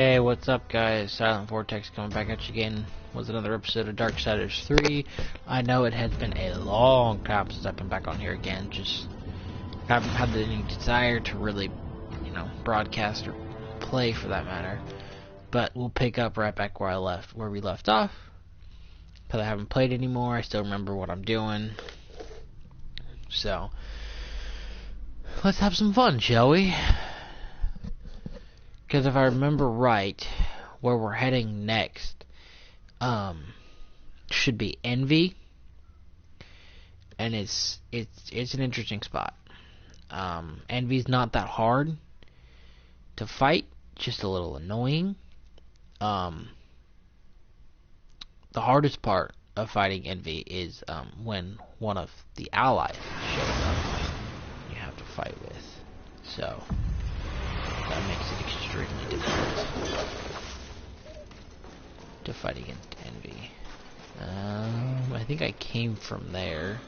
Hey, what's up guys? Silent Vortex coming back at you again with another episode of Darksiders 3. I know it has been a long time since I've been back on here again, just haven't had any desire to really, broadcast or play for that matter. But we'll pick up right back where we left off. Because I haven't played anymore, I still remember what I'm doing. So, let's have some fun, shall we? Because if I remember right, where we're heading next, should be Envy, and it's an interesting spot. Envy's not that hard to fight, just a little annoying. The hardest part of fighting Envy is when one of the allies shows up you have to fight with. So that makes it extremely difficult to fight against Envy. I think I came from there.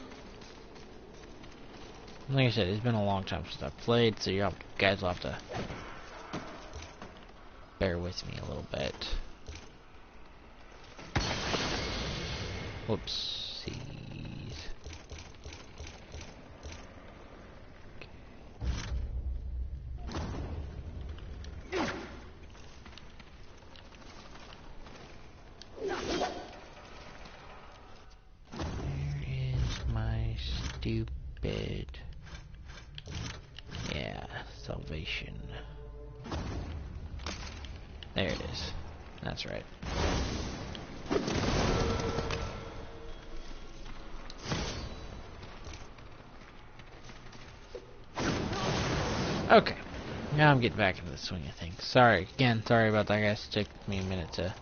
Like I said, it's been a long time since I've played, so you guys will have to bear with me a little bit. Whoopsies. Stupid. Yeah, salvation. There it is. That's right. Okay. Now I'm getting back into the swing of things. Sorry about that, guys. It took me a minute to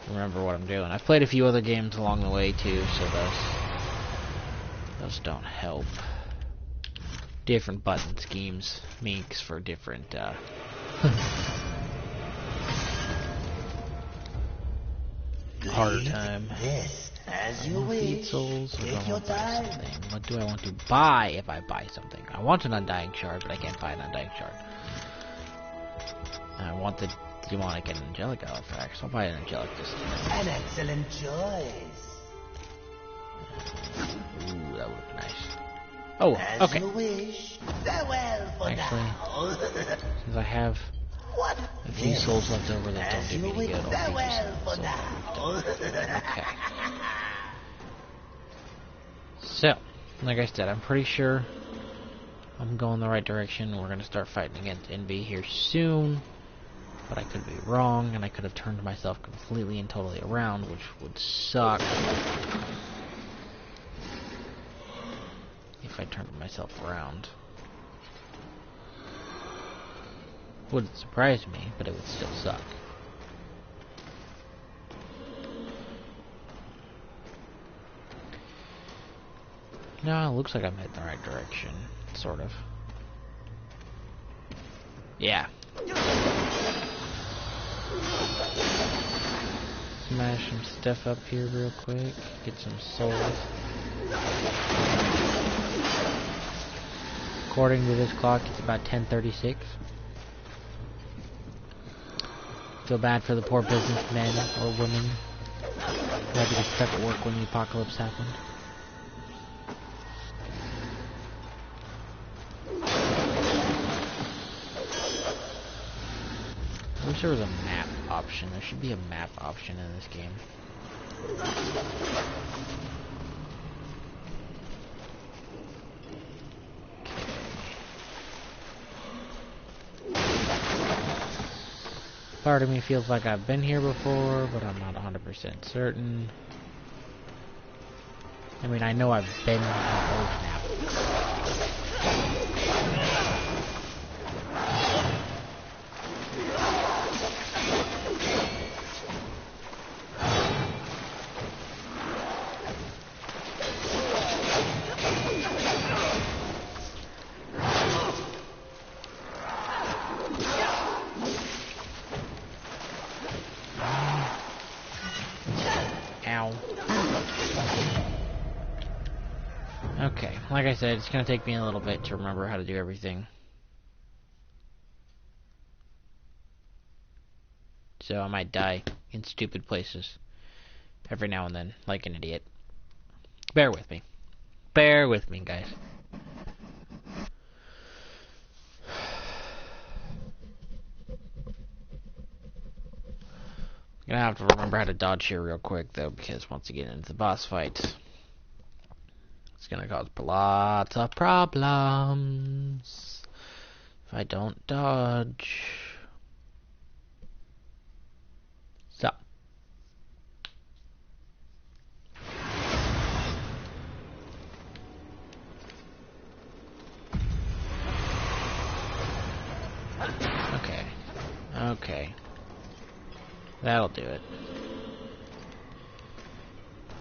remember what I'm doing. I've played a few other games along the way too, so those don't help. Different button schemes makes for different harder time. As you wish. Souls, or do I want to buy something? What do I want to buy if I buy something? I want an Undying Shard, but I can't buy an Undying Shard. I want the Demonic and Angelic Artifacts. I'll buy an Angelic this time. An excellent choice. Ooh, that would look nice. Oh, okay. As you wish. Farewell for now. Since I have a few souls left over that don't do me any good, I'll farewell for now. Okay. So, like I said, I'm pretty sure I'm going the right direction. We're going to start fighting against Envy here soon. But I could be wrong, and I could have turned myself completely and totally around, which would suck if I turned myself around. Wouldn't surprise me, but it would still suck. No, it looks like I'm heading the right direction, sort of. Yeah. Smash some stuff up here real quick. Get some souls. According to this clock, it's about 10:36. Feel bad for the poor businessmen or women who had to get stuck at work when the apocalypse happened. I wish there was a map option. There should be a map option in this game. Part of me feels like I've been here before, but I'm not 100% certain. I mean, I know I've been on the old map. Okay, like I said, it's gonna take me a little bit to remember how to do everything. so I might die in stupid places every now and then, like an idiot. Bear with me. Bear with me, guys. I'm gonna have to remember how to dodge here real quick, though, because once you get into the boss fight, it's gonna cause lots of problems if I don't dodge. So. Okay. Okay. That'll do it.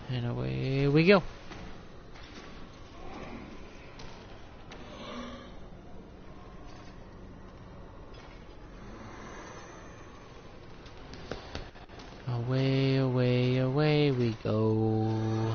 And away we go. Away, away, away we go.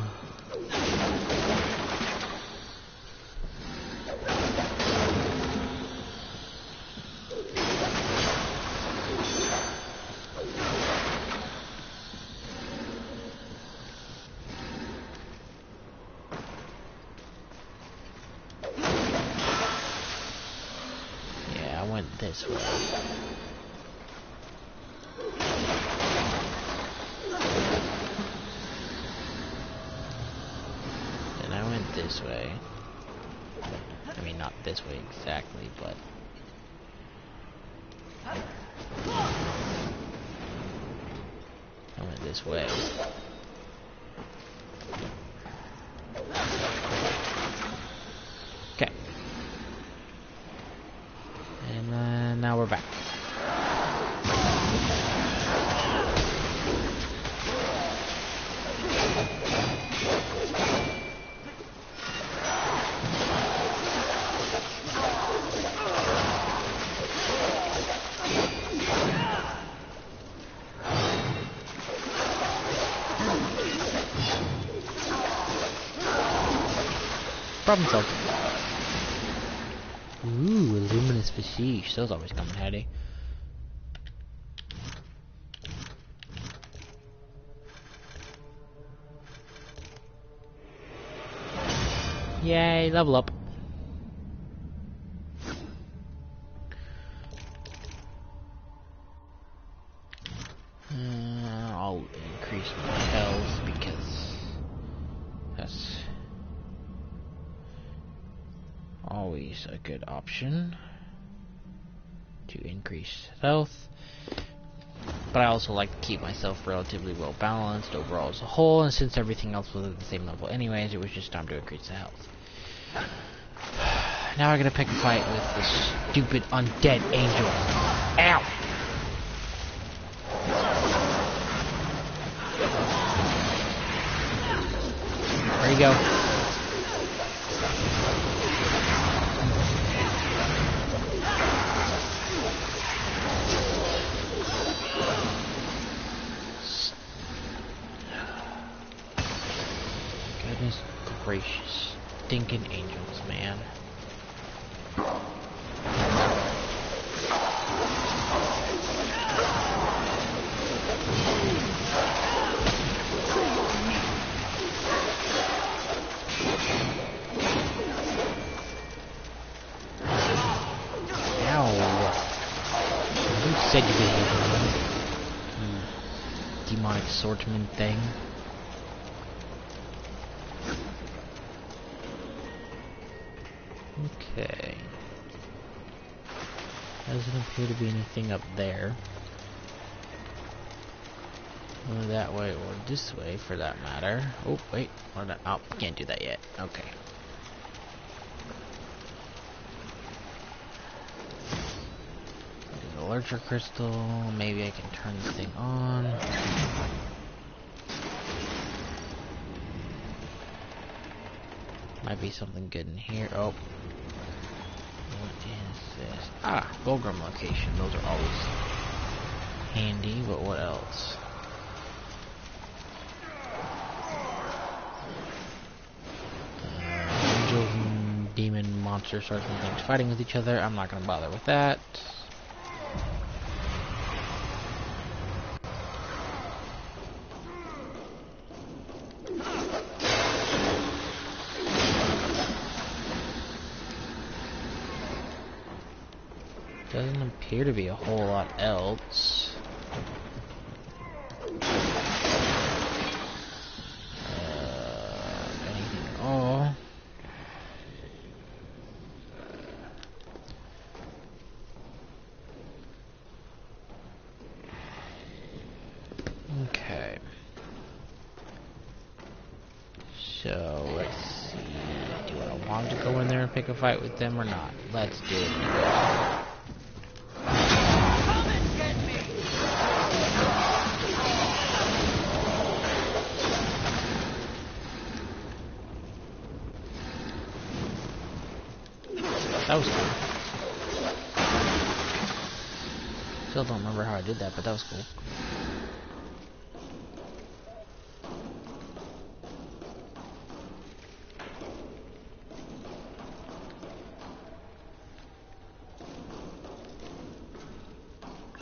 Yeah, I went this way. This way. I mean, not this way exactly, but I went this way. Okay. And now we're back. Problem solved. Ooh, a luminous fasciche. Those always come in handy. Yay, level up. I'll increase my health because that's always a good option to increase health, but I also like to keep myself relatively well balanced overall as a whole, and since everything else was at the same level anyways, it was just time to increase the health. Now I gotta pick a fight with this stupid undead angel. Ow! There you go. Goodness gracious. Stinking angels, man. Said you could hit me. Demonic swordsman thing. Okay. Doesn't appear to be anything up there. Or that way, or this way for that matter. Oh, wait. Oh, can't do that yet. Okay. Lurcher crystal, maybe I can turn this thing on. Might be something good in here. Oh. What is this? Ah, Fulgrim location. Those are always handy, but what else? Angels and demon monster sorts of things fighting with each other. I'm not gonna bother with that. Doesn't appear to be a whole lot else. Anything at all? Okay. So let's see. Do I want to go in there and pick a fight with them or not? Let's do it. That was cool. Still don't remember how I did that, but that was cool.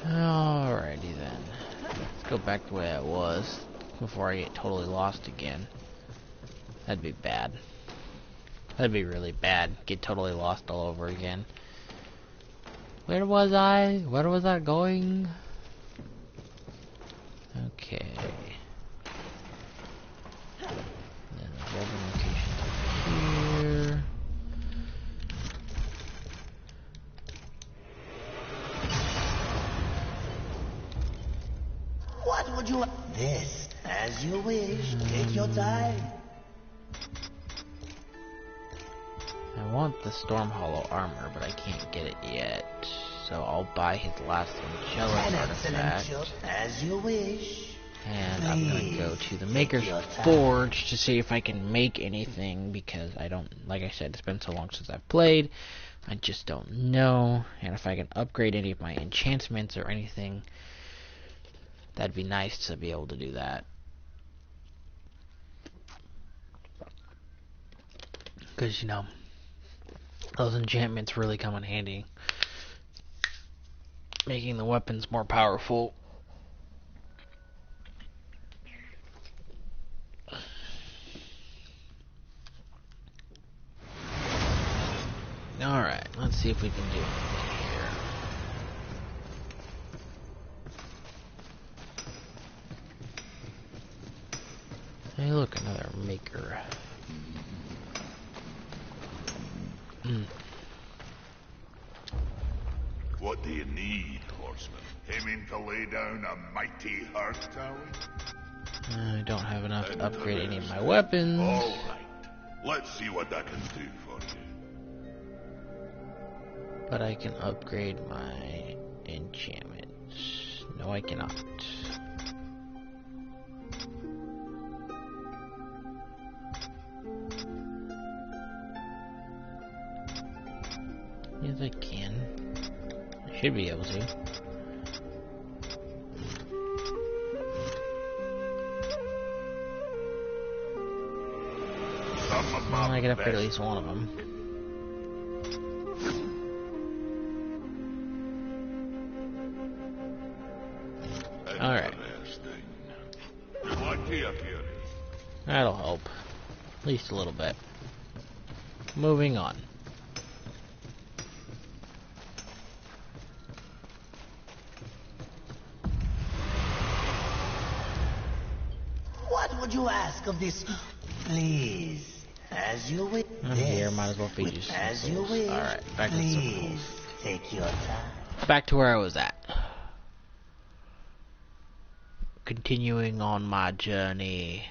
Alrighty then. Let's go back the way I was before I get totally lost again. That'd be bad. That'd be really bad. Get totally lost all over again. Where was I? Where was I going? Okay. Then the golden location's up here. What would you... This, as you wish. Take your time. I want the Storm Hollow armor, but I can't get it yet. So I'll buy his last angelic artifact. As you wish. And I'm gonna go to the Maker's Forge to see if I can make anything, because I don't, like I said, it's been so long since I've played. I just don't know. And if I can upgrade any of my enchantments or anything, that'd be nice to be able to do that. Because, you know, those enchantments really come in handy, making the weapons more powerful. Alright, let's see if we can do anything here. Hey look, another maker. What do you need, horseman? Aiming to lay down a mighty heart tower? I don't have enough to upgrade any of my weapons. Alright, let's see what I can do for you. But I can upgrade my enchantments. No, I cannot. Yes, I can. I should be able to. Well, I can upgrade at least one of them. Alright. That'll help. At least a little bit. Moving on. What would you ask of this? Please. As you wish. I'm here, might as well feed you some As you souls. wish. Alright, back to the Please. Take your time. back to where I was at. Continuing on my journey.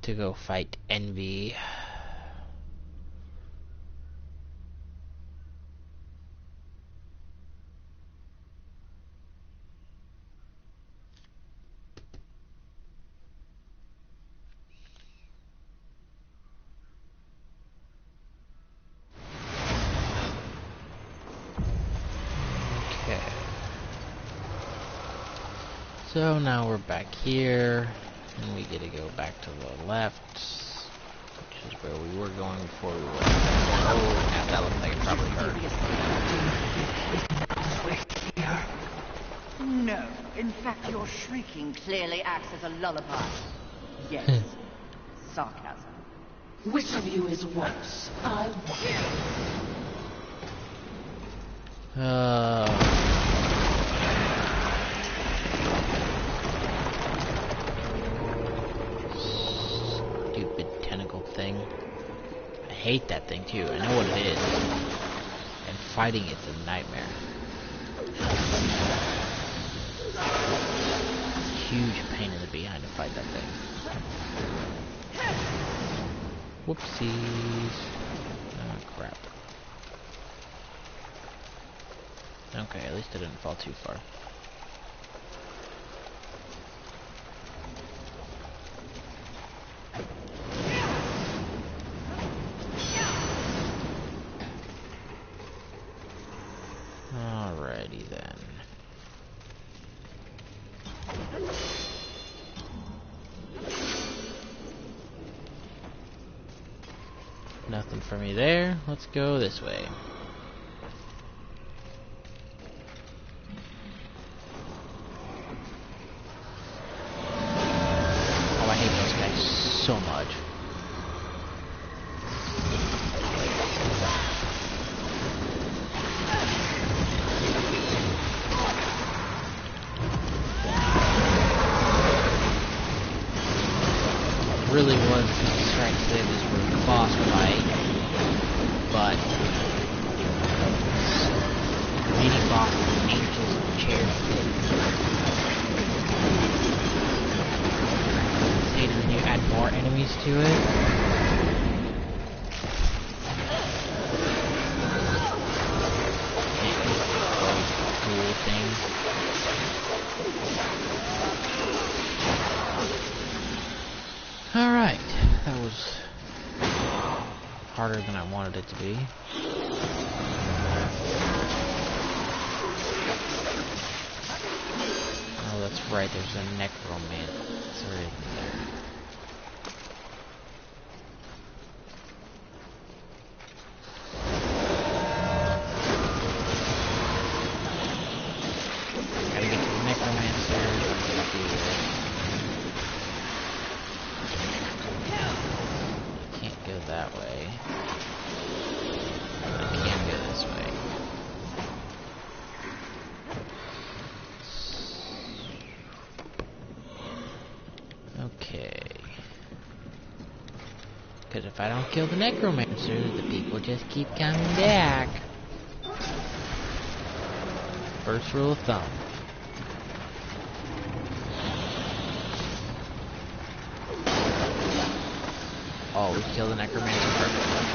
To go fight Envy. So now we're back here, and we get to go back to the left, which is where we were going before we were. Oh, yeah, that looks like it probably hurt. No. In fact, your shrieking clearly acts as a lullaby. Yes. Sarcasm. Which of you is worse? I Stupid tentacle thing. I hate that thing too. I know what it is. And fighting it's a nightmare. Huge pain in the behind to fight that thing. Whoopsies. Oh crap. Okay, at least I didn't fall too far. Alrighty then. Nothing for me there. Let's go this way. Oh, I hate those guys so much. Really was trying to say this was the boss fight, but mini boss angels and chairs say when you add more enemies to it. Cool thing. Alright, that was harder than I wanted it to be. Oh, that's right, there's a necromancer in there. Gotta get to the necromancer. Can't go that way. I can go this way. Okay. Because if I don't kill the necromancer, the people just keep coming back. First rule of thumb. Oh, we killed the necromancer perfectly.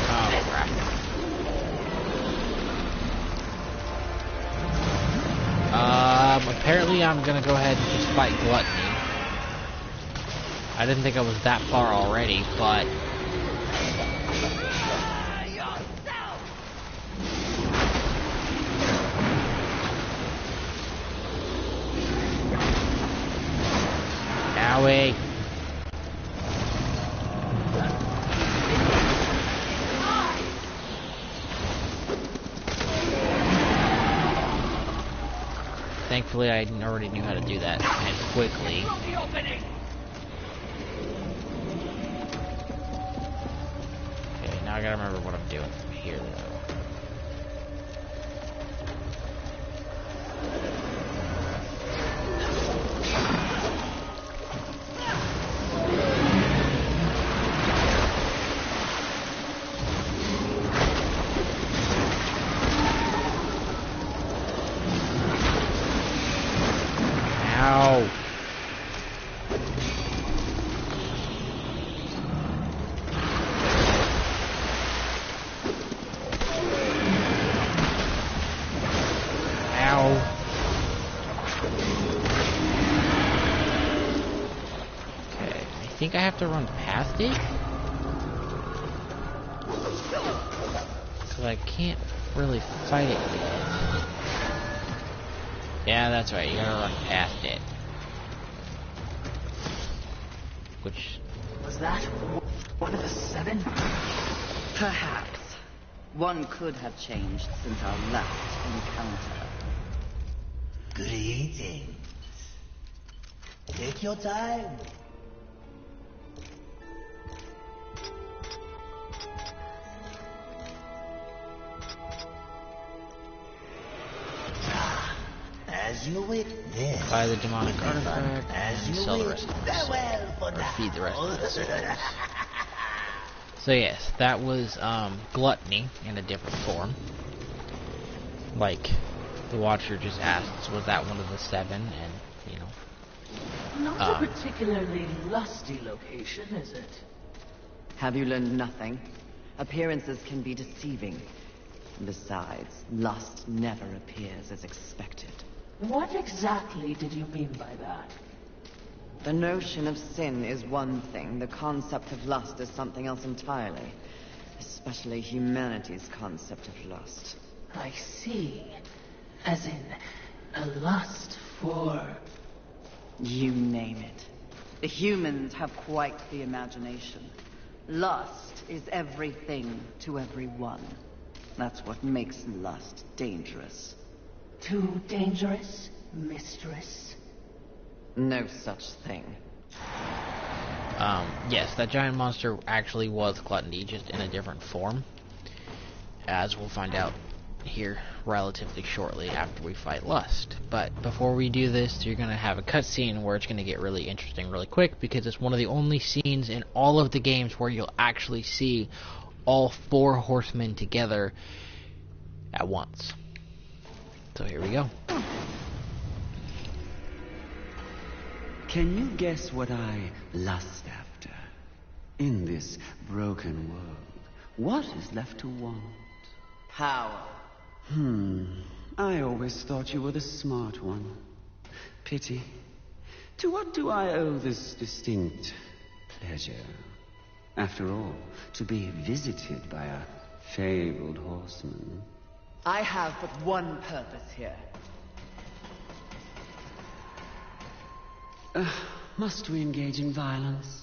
Oh, crap. Apparently I'm gonna go ahead and just fight Gluttony. I didn't think I was that far already, but... Owie. Thankfully, I already knew how to do that and quickly. Okay, now I gotta remember what I'm doing from here, though. Ow. Ow. Okay, I think I have to run past it? Because I can't really fight it yet. Yeah, that's right, you gotta run past it. Which... Was that one of the 7? Perhaps. One could have changed since our last encounter. Greetings. Take your time. As you witness. Buy the demonic artifact As and you sell the rest witness. of the souls. Farewell for Or now. feed the rest of the souls. So yes, that was gluttony in a different form. Like the Watcher just asked, was that one of the 7? And you know, Not a particularly lusty location, is it? Have you learned nothing? Appearances can be deceiving. Besides, lust never appears as expected. What exactly did you mean by that? The notion of sin is one thing. The concept of lust is something else entirely. Especially humanity's concept of lust. I see. As in, a lust for... You name it. The humans have quite the imagination. Lust is everything to everyone. That's what makes lust dangerous. Too dangerous, mistress? No such thing. yes, that giant monster actually was gluttony, just in a different form. As we'll find out here relatively shortly after we fight Lust. But before we do this, you're going to have a cutscene where it's going to get really interesting really quick, because it's one of the only scenes in all of the games where you'll actually see all 4 horsemen together at once. So here we go. Can you guess what I lust after? In this broken world, what is left to want? Power. I always thought you were the smart one. Pity. To what do I owe this distinct pleasure? After all, to be visited by a fabled horseman. I have but one purpose here. Must we engage in violence?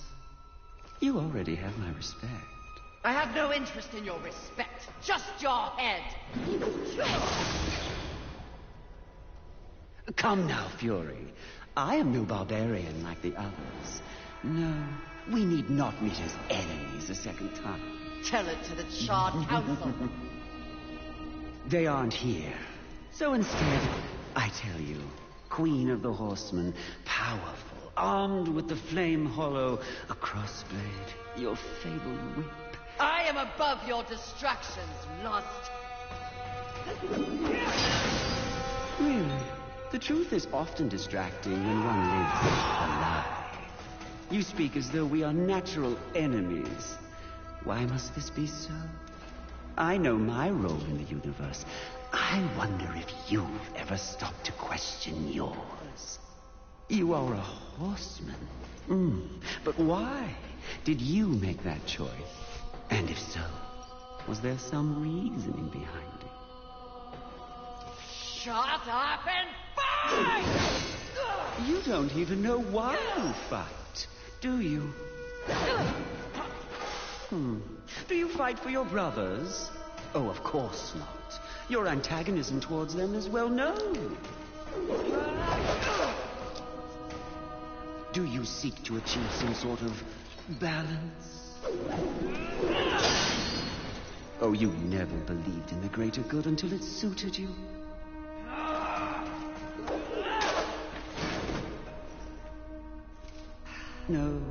You already have my respect. I have no interest in your respect, just your head. Come now, Fury. I am no barbarian like the others. No, we need not meet as enemies a second time. Tell it to the Charred Council. They aren't here. So instead, I tell you, Queen of the Horsemen, powerful, armed with the flame hollow, a crossblade, your fabled whip. I am above your distractions, Lust. Really? The truth is often distracting when one lives a lie. You speak as though we are natural enemies. Why must this be so? I know my role in the universe. I wonder if you've ever stopped to question yours. You are a horseman. But why did you make that choice? And if so, was there some reasoning behind it? Shut up and fight! You don't even know why you fight, do you? Do you fight for your brothers? Oh, of course not. Your antagonism towards them is well known. Do you seek to achieve some sort of balance? Oh, you never believed in the greater good until it suited you. No.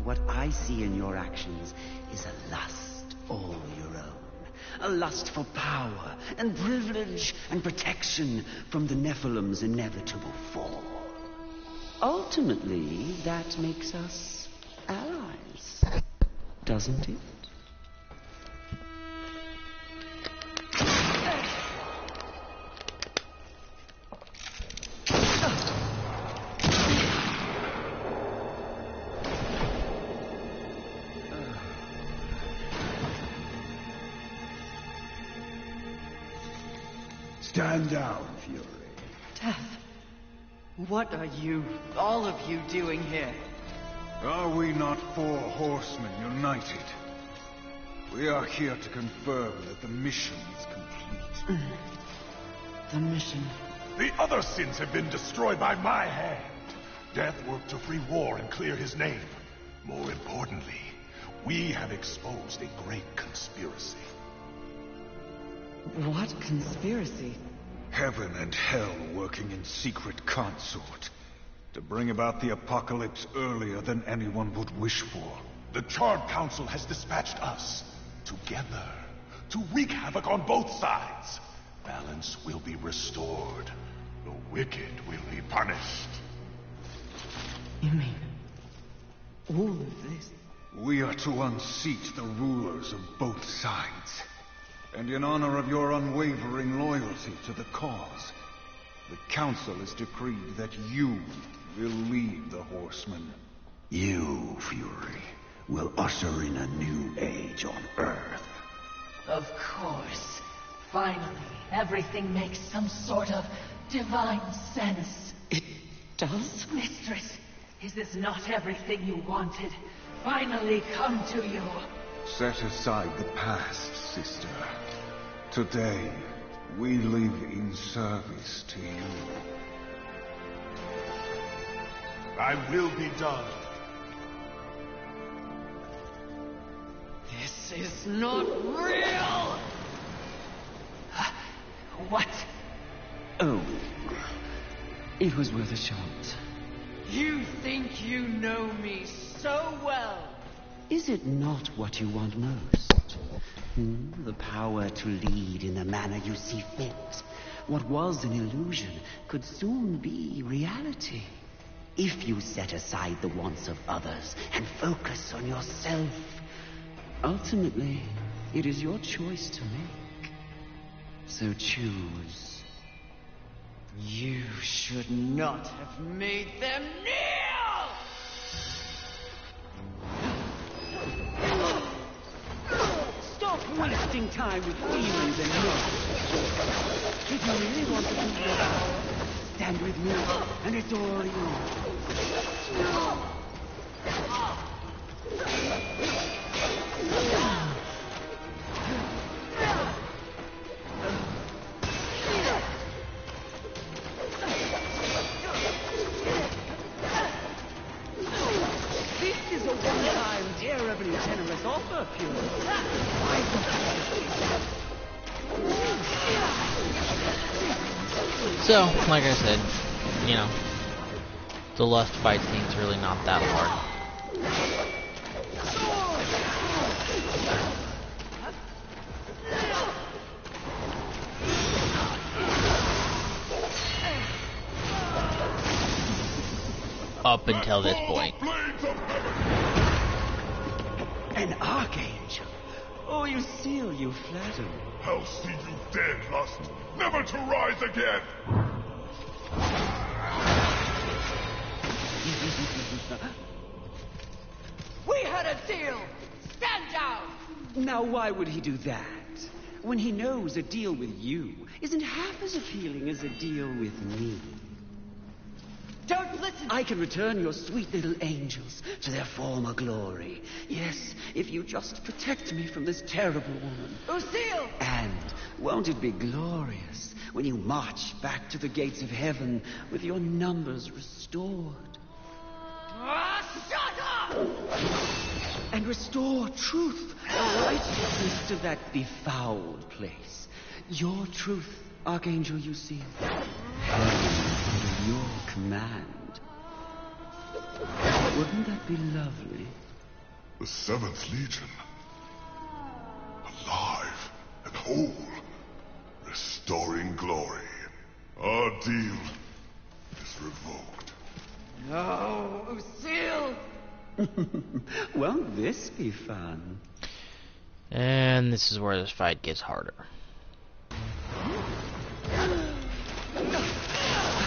What I see in your actions is a lust all your own. A lust for power and privilege and protection from the Nephilim's inevitable fall. Ultimately, that makes us allies, doesn't it? Stand down, Fury. Death. What are you, all of you, doing here? Are we not 4 horsemen united? We are here to confirm that the mission is complete. The mission. The other sins have been destroyed by my hand. Death worked to free war and clear his name. More importantly, we have exposed a great conspiracy. What conspiracy? Heaven and hell working in secret consort to bring about the apocalypse earlier than anyone would wish for. The Charred Council has dispatched us together to wreak havoc on both sides. Balance will be restored. The wicked will be punished. You mean all of this? We are to unseat the rulers of both sides. And in honor of your unwavering loyalty to the cause, the Council has decreed that you will lead the Horsemen. You, Fury, will usher in a new age on Earth. Of course. Finally, everything makes some sort of divine sense. It does? Mistress, is this not everything you wanted? Finally come to you. Set aside the past, sister. Today, we live in service to you. I will be done. This is not real! What? Oh, it was worth a shot. You think you know me so well? Is it not what you want most? The power to lead in the manner you see fit. What was an illusion could soon be reality. If you set aside the wants of others and focus on yourself. Ultimately, it is your choice to make. So choose. You should not have made them kneel! Stop wasting time with feelings and noise. If you really want to be your power, stand with me, and it's all yours. This is a one-time, terribly generous offer, Fury. So, like I said, you know, the lust fight scene's really not that hard. Up until this point. An archangel. Oh, you seal, you flatter. I'll see you dead, Lust, never to rise again! We had a deal! Stand down! Now, why would he do that? When he knows a deal with you isn't half as appealing as a deal with me. Don't listen! I can return your sweet little angels to their former glory. Yes, if you just protect me from this terrible woman. Lucille! And won't it be glorious when you march back to the gates of heaven with your numbers restored? Shut up! And restore truth and righteousness to that befouled place. Your truth, Archangel, you see. Under your command. Wouldn't that be lovely? The 7th Legion. Alive and whole. Restoring glory. Our deal is revoked. No, Lucille! Won't this be fun? And this is where this fight gets harder.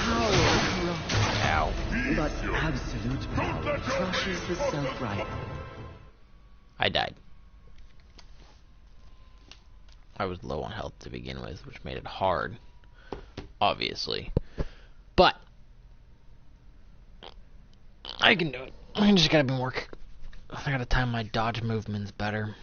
Power corrupts, Ow. but absolute power crushes the self-right. I died. I was low on health to begin with, which made it hard, obviously. But I can do it. I just gotta be more. I gotta time my dodge movements better.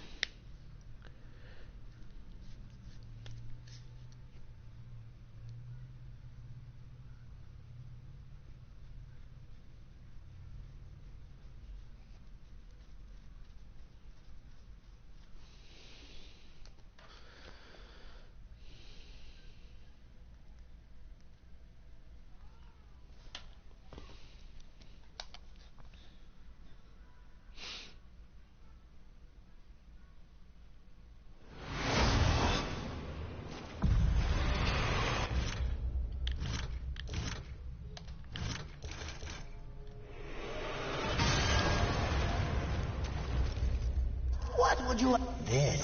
would you... This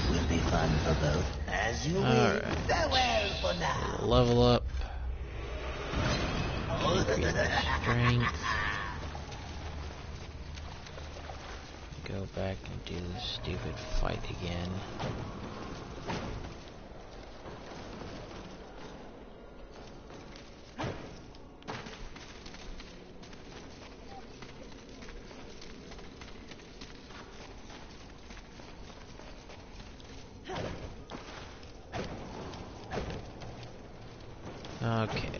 will be fun for both. As you will. Farewell for now. Level up. Increase my strength. Go back and do this stupid fight again. Okay.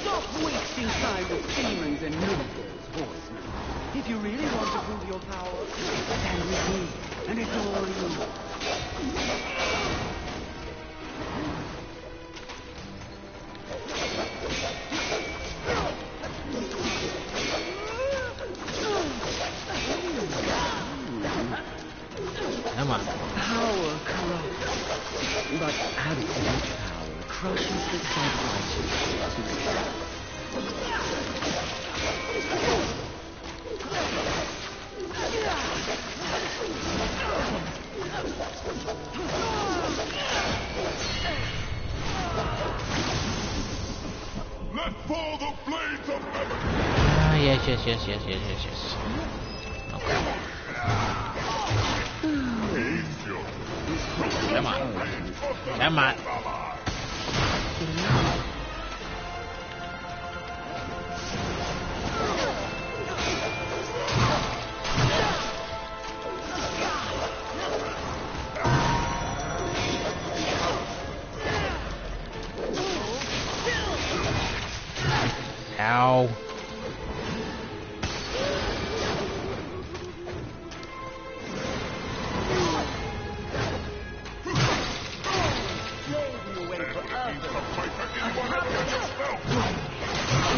Stop wasting time with demons and nobles, horsemen. If you really want to prove your power, stand with me, and it's all you. Come on. Power corrupts, but absolute power crushes the self-righteous to the ground. Let fall the blades of heaven! Yes. Okay. Angel! Come on. Come on. Ow.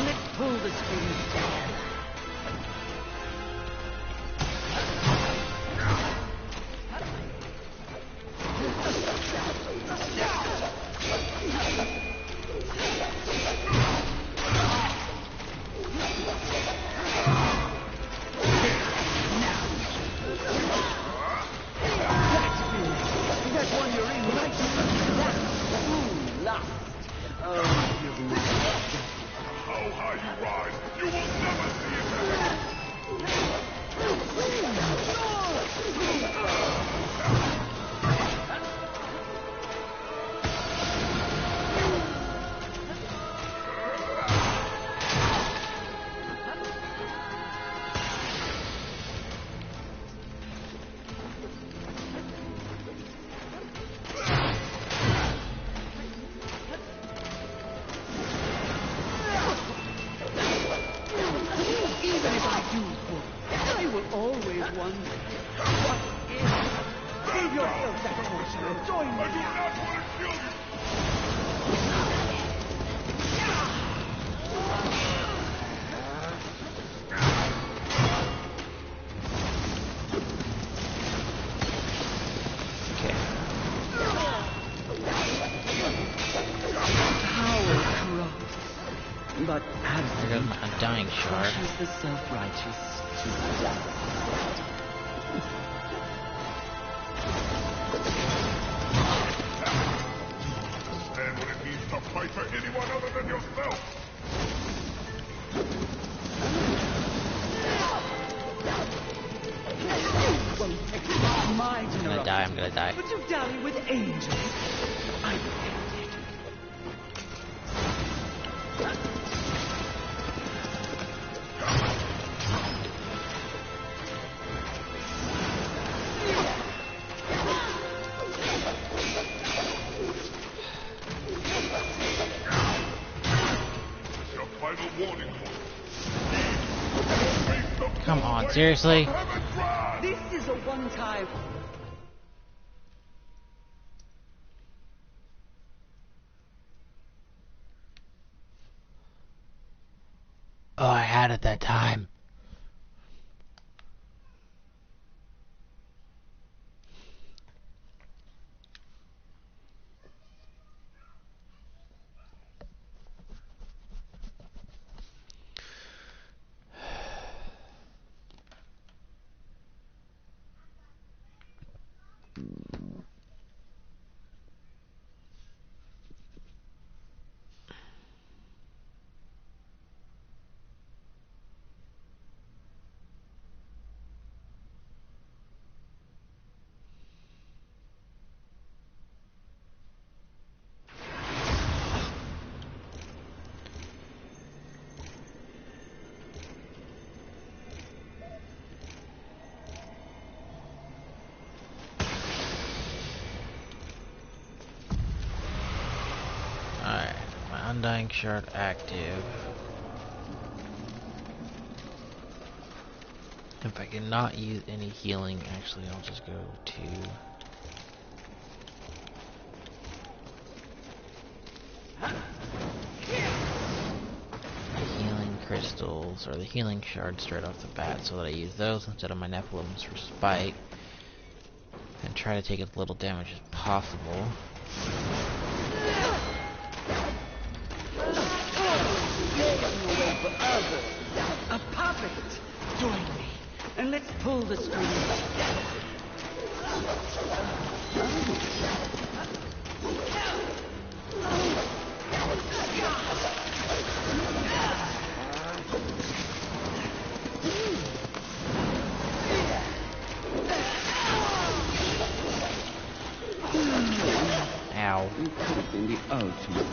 Let's pull the strings together. That's one you're in, right? Ooh, lost. Oh, you've lost. How high you rise, you will never see it again! Even if I do fall, I will always wonder, what if? Save yourself that torture and join me I do now. not want to kill you! Okay. Power corrupts, but There goes absolute my undying shard. crushes the self-righteous to the dust. Understand what it means to fight for anyone other than yourself! Won't accept my I'm gonna generosity, die, I'm gonna die. but you dally with angels. I Your final warning horn. Come on, seriously? This is a one-time. Oh, I bad at that time. Alright, my Undying Shard active. If I cannot use any healing, actually I'll just go to the healing crystals, or the healing shards straight off the bat, so that I use those instead of my Nephilims for spite, and try to take as little damage as possible. A puppet! Join me, and let's pull the strings together. Ow. You could have been the ultimate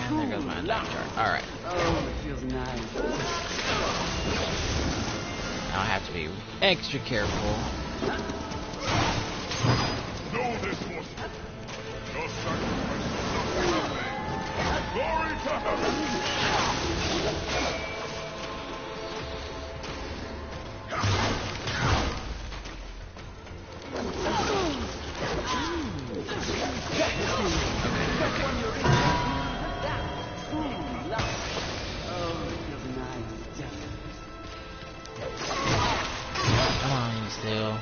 There goes my Undying Shard. Alright. Oh, it feels nice. Now I have to be extra careful. Know this, Mortal. Your sacrifice is not nothing. Glory to heaven! Come on, still.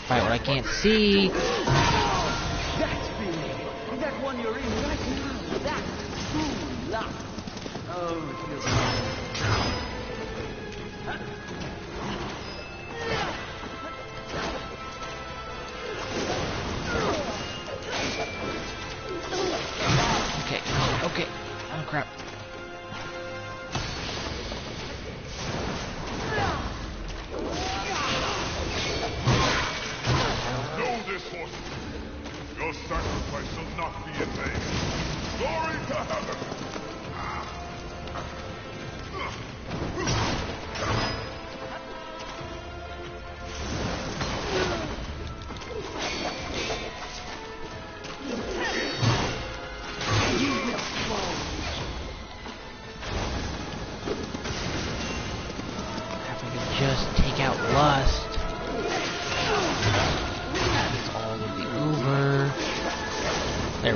Fight what I can't see. That feeling, that one you're in right now, that's true love. Oh, it feels nice.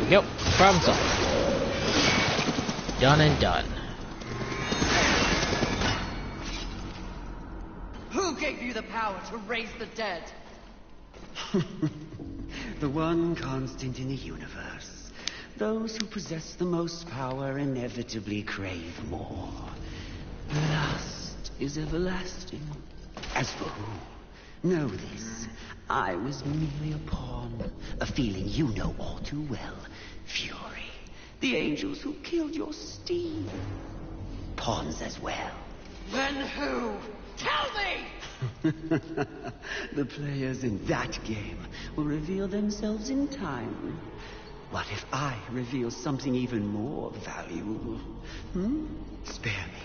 we go. Problem solved. Done and done. Who gave you the power to raise the dead? The one constant in the universe. Those who possess the most power inevitably crave more. Lust is everlasting. As for who, know this. I was merely a pawn. A feeling you know all too well. Fury. The angels who killed your steed. Pawns as well. Then who? Tell me! The players in that game will reveal themselves in time. What if I reveal something even more valuable? Spare me,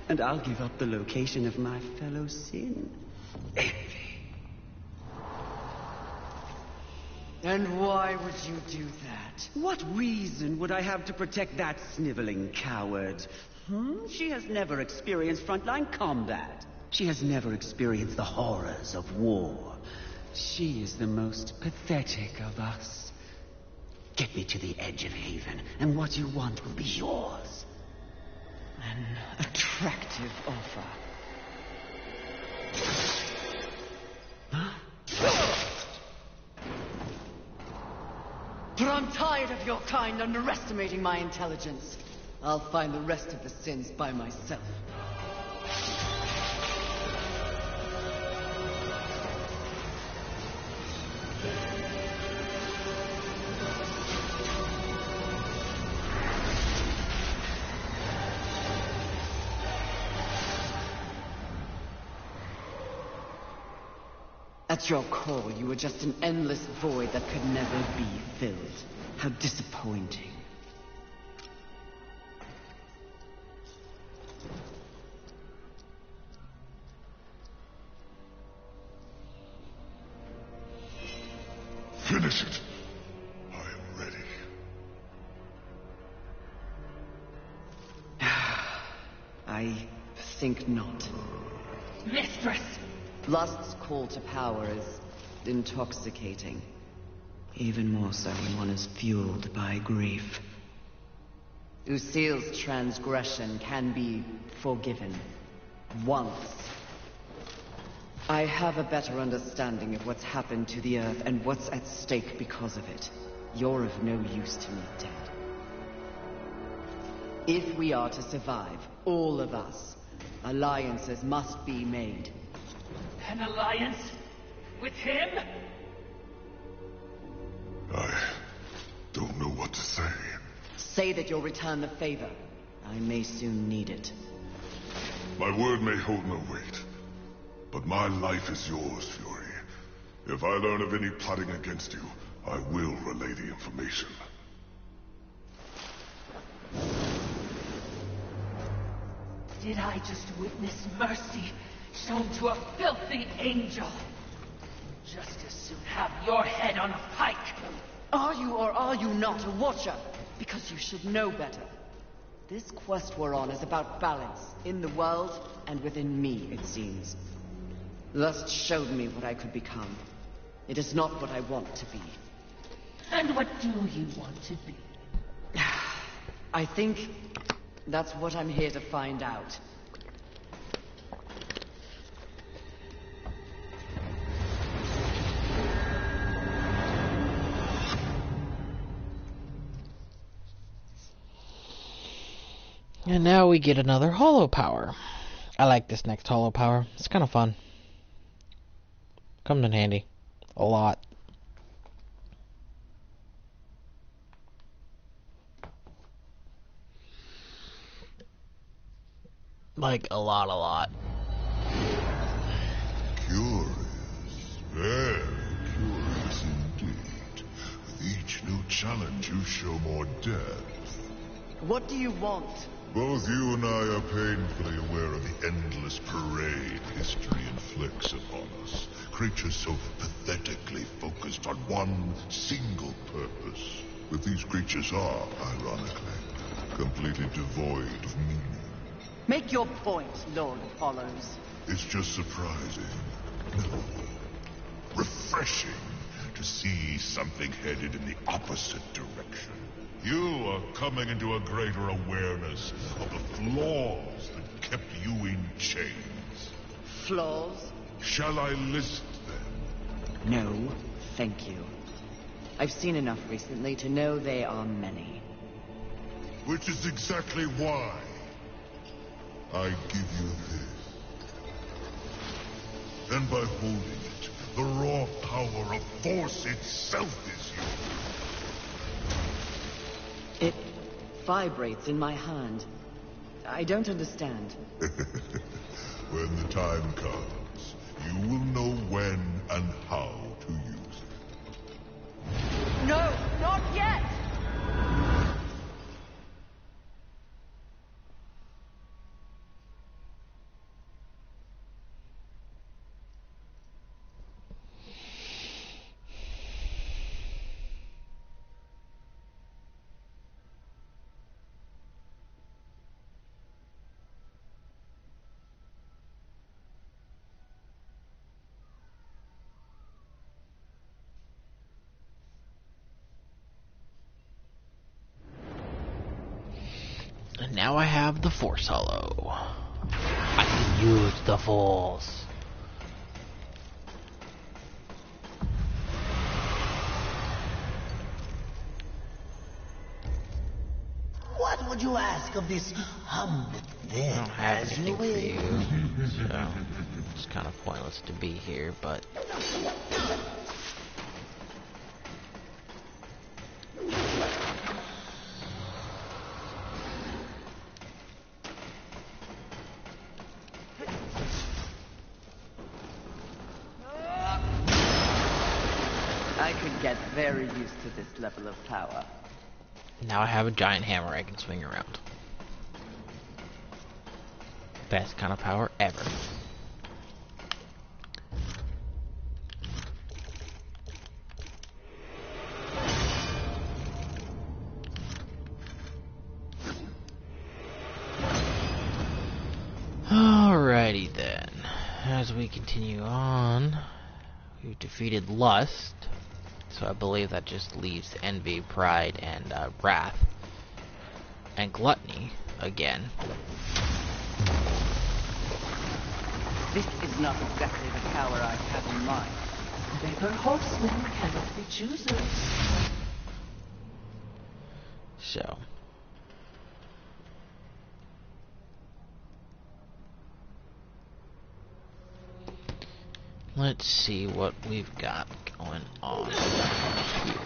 and I'll give up the location of my fellow sin. Envy. And why would you do that? What reason would I have to protect that sniveling coward? She has never experienced frontline combat. She has never experienced the horrors of war. She is the most pathetic of us. Get me to the edge of Haven, and what you want will be yours. An attractive offer. But I'm tired of your kind underestimating my intelligence. I'll find the rest of the sins by myself. At your core, you were just an endless void that could never be filled. How disappointing. Finish it. I am ready. I think not. Mistress! Lust's call to power is intoxicating. Even more so when one is fueled by grief. Lucille's transgression can be forgiven. Once. I have a better understanding of what's happened to the Earth and what's at stake because of it. You're of no use to me, dead. If we are to survive, all of us, alliances must be made. An alliance? With him? I don't know what to say. Say that you'll return the favor. I may soon need it. My word may hold no weight, but my life is yours, Fury. If I learn of any plotting against you, I will relay the information. Did I just witness mercy shown to a filthy angel? Just as soon have your head on a pike. Are you or are you not a watcher? Because you should know better. This quest we're on is about balance, in the world and within me, it seems. Lust showed me what I could become. It is not what I want to be. And what do you want to be? I think that's what I'm here to find out. And now we get another holo power. I like this next holo power. It's kind of fun. Comes in handy. A lot. Like, a lot. Curious. Very curious indeed. With each new challenge, you show more depth. What do you want? Both you and I are painfully aware of the endless parade history inflicts upon us. Creatures so pathetically focused on one single purpose. But these creatures are, ironically, completely devoid of meaning. Make your point, Lord of Hollows. It's just surprising, no, refreshing to see see something headed in the opposite direction. You are coming into a greater awareness of the flaws that kept you in chains. Flaws? Shall I list them? No, thank you. I've seen enough recently to know they are many. Which is exactly why I give you this. And by holding it, the raw power of Force itself is yours. It vibrates in my hand. I don't understand. When the time comes, you will know when and how to use it. No, not yet! And now I have the Force Hollow. I can use the Force. What would you ask of this humble I thing? don't have As anything for will? you, so it's kind of pointless to be here, but... I could get very used to this level of power. Now I have a giant hammer I can swing around. Best kind of power ever. Alrighty then. As we continue on, we've defeated Lust. So I believe that just leaves Envy, Pride, and Wrath. And Gluttony, again. This is not exactly the power I have in mind. Bigger horsemen cannot be choosers. So. Let's see what we've got going on here.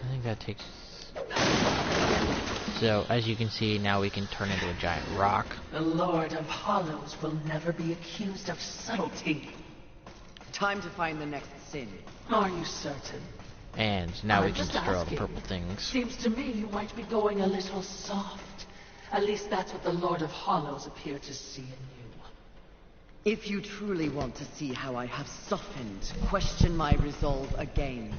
I think that takes... So, as you can see, now we can turn into a giant rock. The Lord of Hollows will never be accused of subtlety. Time to find the next sin. Are you certain? And now we I'm can just destroy all the asking. purple things. Seems to me you might be going a little soft. At least that's what the Lord of Hollows appeared to see in you. If you truly want to see how I have softened, question my resolve again.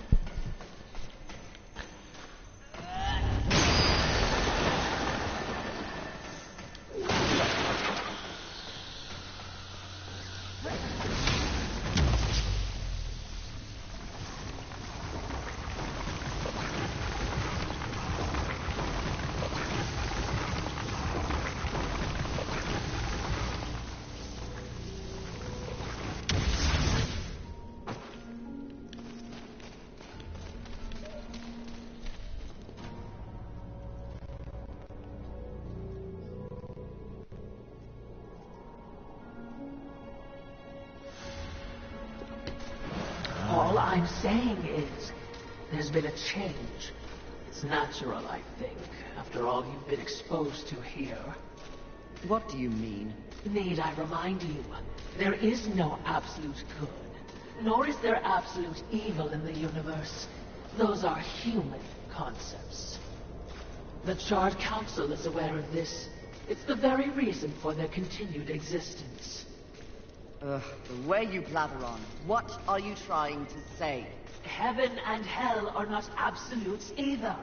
All I'm saying is, there's been a change. It's natural, I think, after all you've been exposed to here. What do you mean? Need I remind you, there is no absolute good, nor is there absolute evil in the universe. Those are human concepts. The Charred Council is aware of this. It's the very reason for their continued existence. Ugh, the way you blather on. What are you trying to say? Heaven and hell are not absolutes either.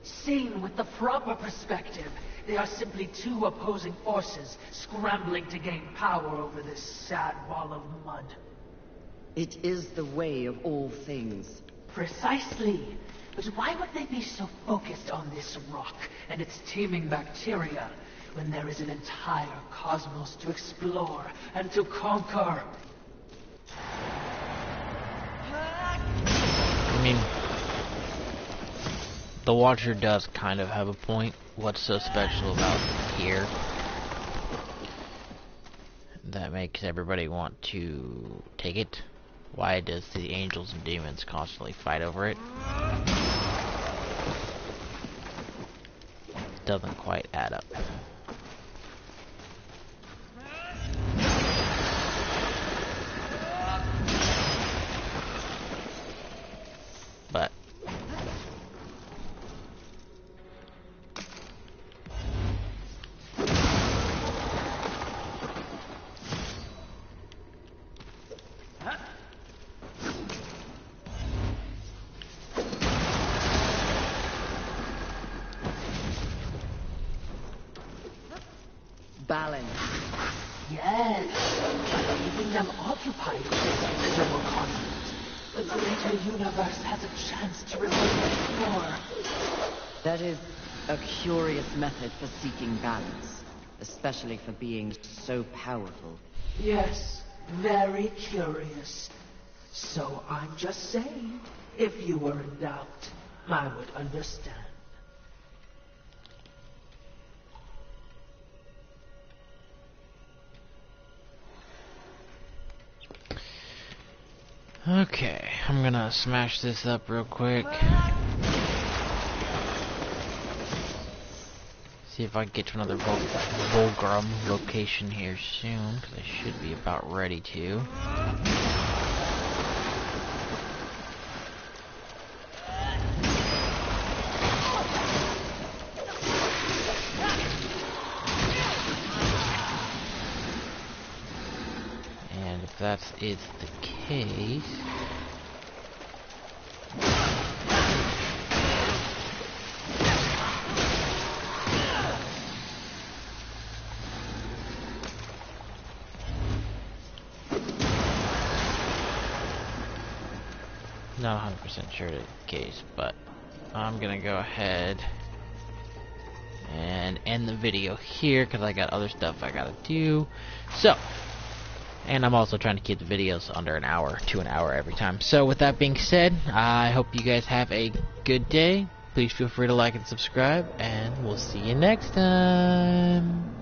Seen with the proper perspective, They are simply two opposing forces scrambling to gain power over this sad wall of mud. It is the way of all things. Precisely. But why would they be so focused on this rock and its teeming bacteria when there is an entire cosmos to explore and to conquer? I mean, the Watcher does kind of have a point. What's so special about here that makes everybody want to take it? Why does the angels and demons constantly fight over it? Doesn't quite add up. But Balance. Yes. By keeping them occupied with this visible conflict, the greater universe has a chance to remain pure. That is a curious method for seeking balance, especially for being so powerful. Yes, very curious. So I'm just saying, if you were in doubt, I would understand. okay, I'm gonna smash this up real quick. See if I can get to another Volgrum location here soon, because I should be about ready to. And if that is the case, not 100% sure the case, but I'm gonna go ahead and end the video here because I got other stuff I gotta do. So, and I'm also trying to keep the videos under an hour to an hour every time. So with that being said, I hope you guys have a good day. Please feel free to like and subscribe, and we'll see you next time.